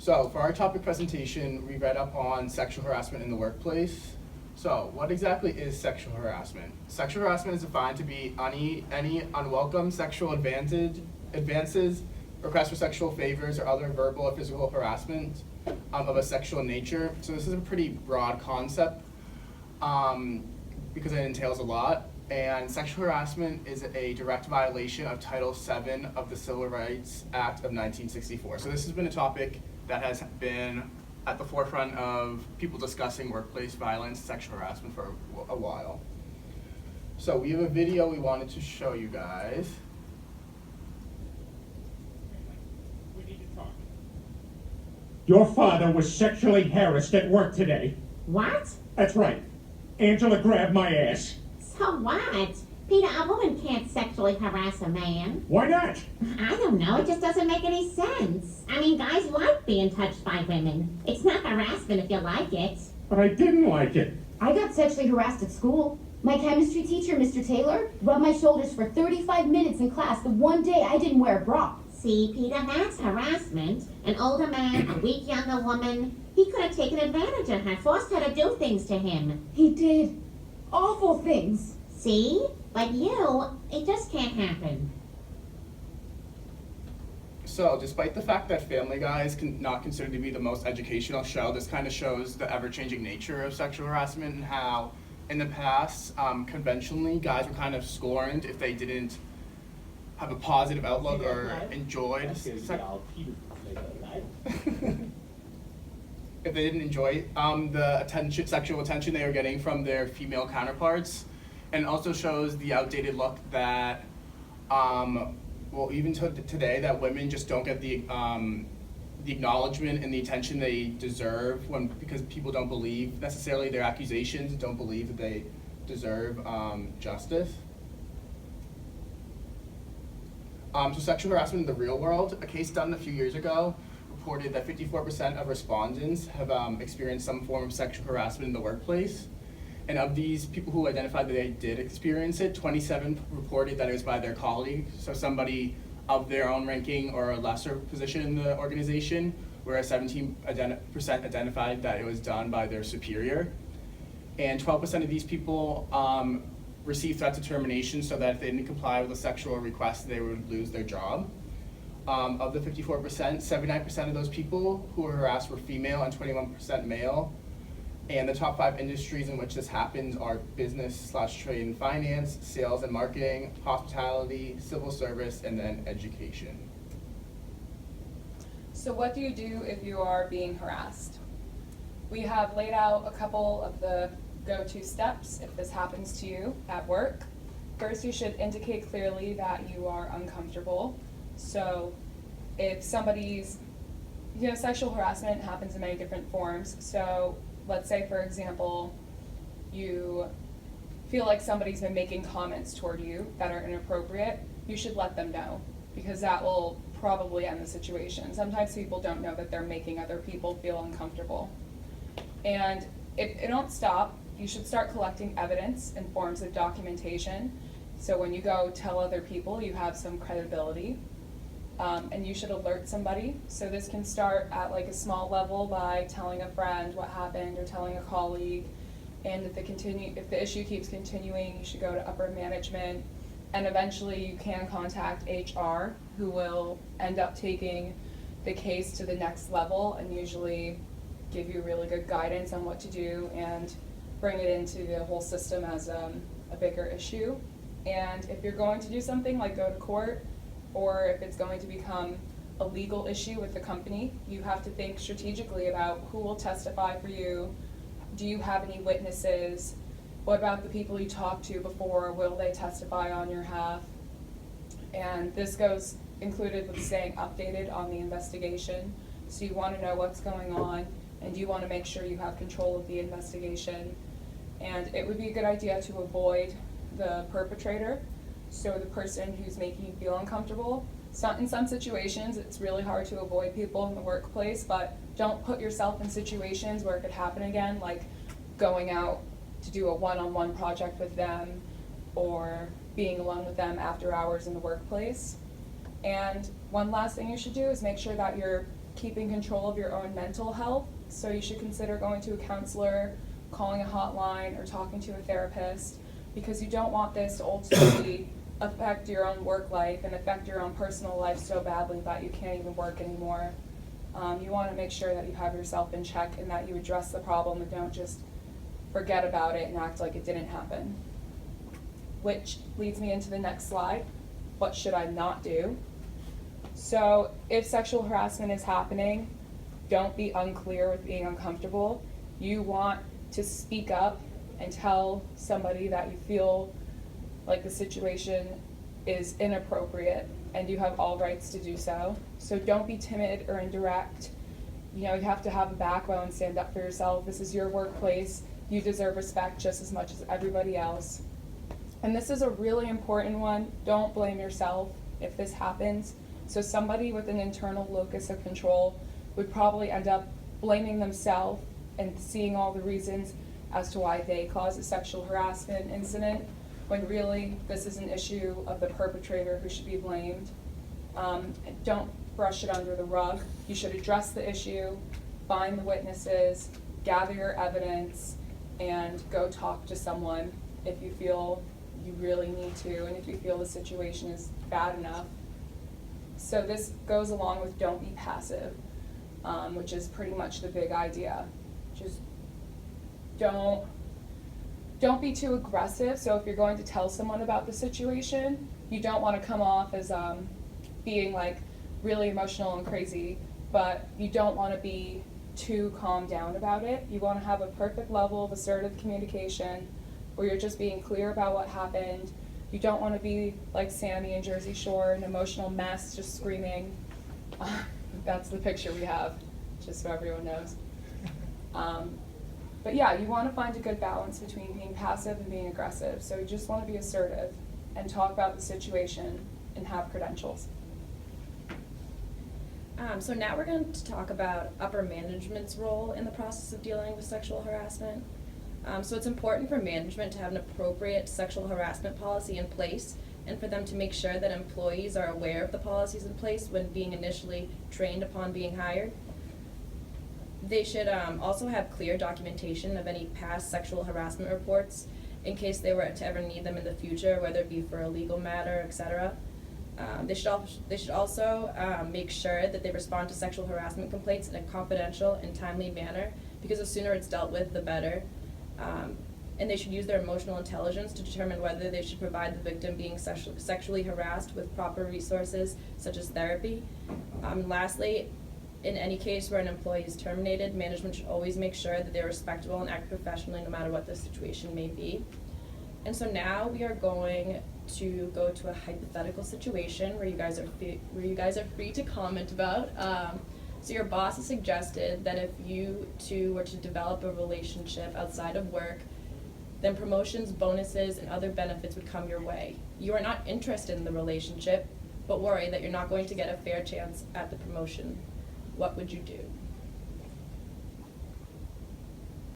So for our topic presentation, we read up on sexual harassment in the workplace. So what exactly is sexual harassment? Sexual harassment is defined to be any unwelcome sexual advances, requests for sexual favors, or other verbal or physical harassment of a sexual nature. So this is a pretty broad concept because it entails a lot. And sexual harassment is a direct violation of Title VII of the Civil Rights Act of 1964. So this has been a topic that has been at the forefront of people discussing workplace violence, sexual harassment for a while. So we have a video we wanted to show you guys. We need to talk. Your father was sexually harassed at work today. What? That's right. Angela grabbed my ass. So what? Peter, a woman can't sexually harass a man. Why not? I don't know, it just doesn't make any sense. I mean, guys like being touched by women. It's not harassment if you like it. But I didn't like it. I got sexually harassed at school. My chemistry teacher, Mr. Taylor, rubbed my shoulders for 35 minutes in class the one day I didn't wear a bra. See, Peter, that's harassment. An older man, a weak younger woman. He could have taken advantage of her, forced her to do things to him. He did awful things. See? But you, it just can't happen. So despite the fact that Family Guy is not considered to be the most educational show, this kind of shows the ever-changing nature of sexual harassment and how in the past, conventionally, guys were kind of scorned if they didn't have a positive outlook or enjoyed if they didn't enjoy the sexual attention they were getting from their female counterparts. And also shows the outdated look that, even today, that women just don't get the acknowledgement and the attention they deserve because people don't believe necessarily their accusations, don't believe that they deserve justice. So sexual harassment in the real world, a case done a few years ago reported that 54% of respondents have experienced some form of sexual harassment in the workplace. And of these people who identified that they did experience it, 27 reported that it was by their colleague, so somebody of their own ranking or a lesser position in the organization, whereas 17% identified that it was done by their superior. And 12% of these people received threats of termination so that if they didn't comply with a sexual request, they would lose their job. Of the 54%, 79% of those people who were harassed were female and 21% male. And the top 5 industries in which this happens are business/trade and finance, sales and marketing, hospitality, civil service, and then education. So what do you do if you are being harassed? We have laid out a couple of the go-to steps if this happens to you at work. First, you should indicate clearly that you are uncomfortable. So if somebody's, sexual harassment happens in many different forms. So let's say, for example, you feel like somebody's been making comments toward you that are inappropriate, you should let them know, because that will probably end the situation. Sometimes people don't know that they're making other people feel uncomfortable. And if it don't stop, you should start collecting evidence in forms of documentation. So when you go tell other people, you have some credibility. And you should alert somebody. So this can start at like a small level by telling a friend what happened or telling a colleague. And if the issue keeps continuing, you should go to upper management. And eventually you can contact HR, who will end up taking the case to the next level and usually give you really good guidance on what to do and bring it into the whole system as a bigger issue. And if you're going to do something like go to court, or if it's going to become a legal issue with the company, you have to think strategically about who will testify for you. Do you have any witnesses? What about the people you talked to before? Will they testify on your behalf? And this goes included with staying updated on the investigation. So you want to know what's going on, and you want to make sure you have control of the investigation. And it would be a good idea to avoid the perpetrator. So the person who's making you feel uncomfortable. In some situations, it's really hard to avoid people in the workplace, but don't put yourself in situations where it could happen again, like going out to do a one-on-one project with them or being alone with them after hours in the workplace. And one last thing you should do is make sure that you're keeping control of your own mental health, so you should consider going to a counselor, calling a hotline, or talking to a therapist, because you don't want this to ultimately affect your own work life and affect your own personal life so badly that you can't even work anymore. You want to make sure that you have yourself in check and that you address the problem and don't just forget about it and act like it didn't happen. Which leads me into the next slide. What should I not do? So if sexual harassment is happening, don't be unclear with being uncomfortable. You want to speak up and tell somebody that you feel like the situation is inappropriate, and you have all rights to do so. So don't be timid or indirect. You know, you have to have a backbone, stand up for yourself. This is your workplace. You deserve respect just as much as everybody else. And this is a really important one. Don't blame yourself if this happens. So somebody with an internal locus of control would probably end up blaming themselves and seeing all the reasons as to why they caused a sexual harassment incident, when really this is an issue of the perpetrator who should be blamed. Don't brush it under the rug. You should address the issue, find the witnesses, gather your evidence, and go talk to someone if you feel you really need to, and if you feel the situation is bad enough. So this goes along with don't be passive, which is pretty much the big idea. Just don't be too aggressive. So if you're going to tell someone about the situation, you don't want to come off as being like really emotional and crazy, but you don't want to be too calmed down about it. You want to have a perfect level of assertive communication where you're just being clear about what happened. You don't want to be like Sammy in Jersey Shore, an emotional mess, just screaming. That's the picture we have, just so everyone knows. But yeah, you want to find a good balance between being passive and being aggressive. So you just want to be assertive and talk about the situation and have credentials. So now we're going to talk about upper management's role in the process of dealing with sexual harassment. So it's important for management to have an appropriate sexual harassment policy in place, and for them to make sure that employees are aware of the policies in place when being initially trained upon being hired. They should also have clear documentation of any past sexual harassment reports in case they were to ever need them in the future, whether it be for a legal matter, etc. They should also make sure that they respond to sexual harassment complaints in a confidential and timely manner, because the sooner it's dealt with, the better. And they should use their emotional intelligence to determine whether they should provide the victim being sexually harassed with proper resources such as therapy. Lastly, in any case where an employee is terminated, management should always make sure that they're respectable and act professionally no matter what the situation may be. And so now we are going to go to a hypothetical situation where you guys are free to comment about. So your boss has suggested that if you two were to develop a relationship outside of work, then promotions, bonuses, and other benefits would come your way. You are not interested in the relationship, but worry that you're not going to get a fair chance at the promotion. What would you do?